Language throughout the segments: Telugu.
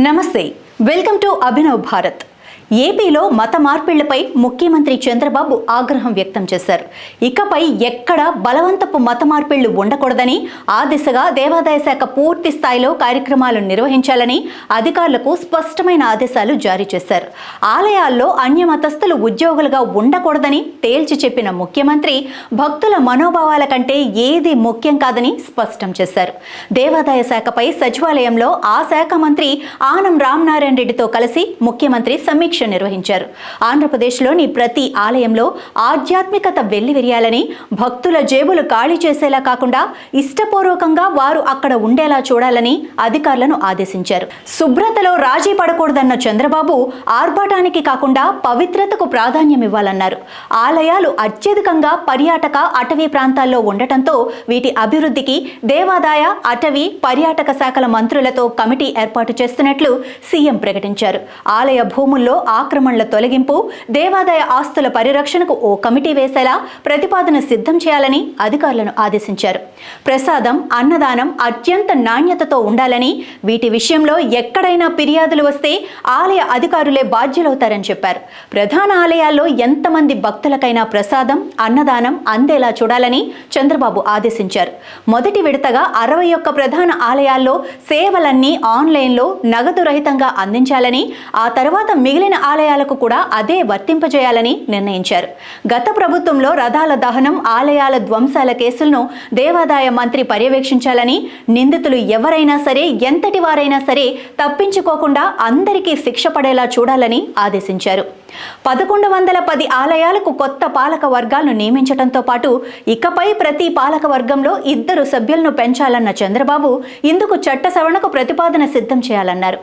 నమస్తే, వెల్కమ్ టు అభినవ్ భారత్. ఏపీలో మత మార్పిళ్లపై ముఖ్యమంత్రి చంద్రబాబు ఆగ్రహం వ్యక్తం చేశారు. ఇకపై ఎక్కడ బలవంతపు మత మార్పిళ్లు ఉండకూడదని, ఆ దిశగా దేవాదాయ శాఖ పూర్తి స్థాయిలో కార్యక్రమాలు నిర్వహించాలని అధికారులకు స్పష్టమైన ఆదేశాలు జారీ చేశారు. ఆలయాల్లో అన్యమతస్థులు ఉద్యోగులుగా ఉండకూడదని తేల్చి చెప్పిన ముఖ్యమంత్రి భక్తుల మనోభావాల కంటే ఏది ముఖ్యం కాదని స్పష్టం చేశారు. దేవాదాయ శాఖపై సచివాలయంలో ఆ శాఖ మంత్రి ఆనం రామనారాయణ రెడ్డితో కలిసి ముఖ్యమంత్రి సమీక్ష నిర్వహించారు. ఆంధ్రప్రదేశ్లోని ప్రతి ఆలయంలో ఆధ్యాత్మికత వెల్లివిరియాలని, భక్తుల జేబులు ఖాళీ చేసేలా కాకుండా ఇష్టపూర్వకంగా వారు అక్కడ ఉండేలా చూడాలని అధికారులను ఆదేశించారు. శుభ్రతలో రాజీ పడకూడదన్న చంద్రబాబు ఆర్భాటానికి కాకుండా పవిత్రతకు ప్రాధాన్యం ఇవ్వాలన్నారు. ఆలయాలు అత్యధికంగా పర్యాటక, అటవీ ప్రాంతాల్లో ఉండటంతో వీటి అభివృద్ధికి దేవాదాయ, అటవీ, పర్యాటక శాఖల మంత్రులతో కమిటీ ఏర్పాటు చేస్తున్నట్లు సీఎం ప్రకటించారు. ఆలయ భూముల్లో ఆక్రమణల తొలగింపు, దేవాదాయ ఆస్తుల పరిరక్షణకు ఓ కమిటీ వేసేలా ప్రతిపాదన సిద్ధం చేయాలని అధికారులను ఆదేశించారు. ప్రసాదం, అన్నదానం అత్యంత నాణ్యతతో ఉండాలని, వీటి విషయంలో ఎక్కడైనా ఫిర్యాదులు వస్తే ఆలయ అధికారులే బాధ్యులవుతారని చెప్పారు. ప్రధాన ఆలయాల్లో ఎంతమంది భక్తులకైనా ప్రసాదం, అన్నదానం అందేలా చూడాలని చంద్రబాబు ఆదేశించారు. మొదటి విడతగా 61 ప్రధాన ఆలయాల్లో సేవలన్నీ ఆన్లైన్లో నగదు రహితంగా అందించాలని, ఆ తర్వాత మిగిలిన ఆలయాలకు కూడా అదే వర్తింపజేయాలని నిర్ణయించారు. గత ప్రభుత్వంలో రథాల దహనం, ఆలయాల ధ్వంసాల కేసులను దేవాదాయ మంత్రి పర్యవేక్షించాలని, నిందితులు ఎవరైనా సరే, ఎంతటి వారైనా సరే తప్పించుకోకుండా అందరికీ శిక్ష పడేలా చూడాలని ఆదేశించారు. 1110 ఆలయాలకు కొత్త పాలక వర్గాలను నియమించడంతో పాటు ఇకపై ప్రతి పాలక వర్గంలో 2 సభ్యులను పెంచాలన్న చంద్రబాబు ఇందుకు చట్ట సవరణకు ప్రతిపాదన సిద్ధం చేయాలన్నారు.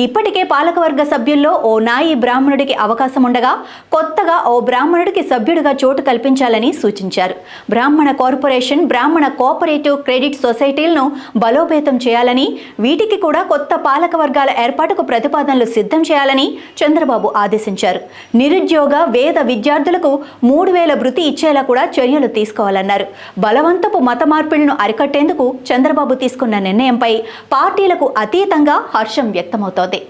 ఇప్పటికే పాలకవర్గ సభ్యుల్లో ఓ నాయి బ్రాహ్మణుడికి అవకాశం ఉండగా కొత్తగా ఓ బ్రాహ్మణుడికి సభ్యుడిగా చోటు కల్పించాలని సూచించారు. బ్రాహ్మణ కార్పొరేషన్, బ్రాహ్మణ కోఆపరేటివ్ క్రెడిట్ సొసైటీలను బలోపేతం చేయాలని, వీటికి కూడా కొత్త పాలక వర్గాల ఏర్పాటుకు ప్రతిపాదనలు సిద్ధం చేయాలని చంద్రబాబు ఆదేశించారు. నిరుద్యోగ, వేద విద్యార్థులకు 3000 భృతి ఇచ్చేలా కూడా చర్యలు తీసుకోవాలన్నారు. బలవంతపు మత మార్పిళ్లను అరికట్టేందుకు చంద్రబాబు తీసుకున్న నిర్ణయంపై పార్టీలకు అతీతంగా హర్షం వ్యక్తమవుతోంది.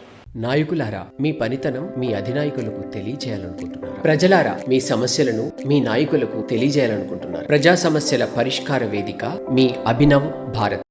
నాయకులారా, మీ పనితనం మీ అధినాయకులకు తెలియజేయాలనుకుంటున్నారు. ప్రజలారా, మీ సమస్యలను మీ నాయకులకు తెలియజేయాలనుకుంటున్నారు. ప్రజా సమస్యల పరిష్కార వేదిక మీ అభినవ్ భారత్.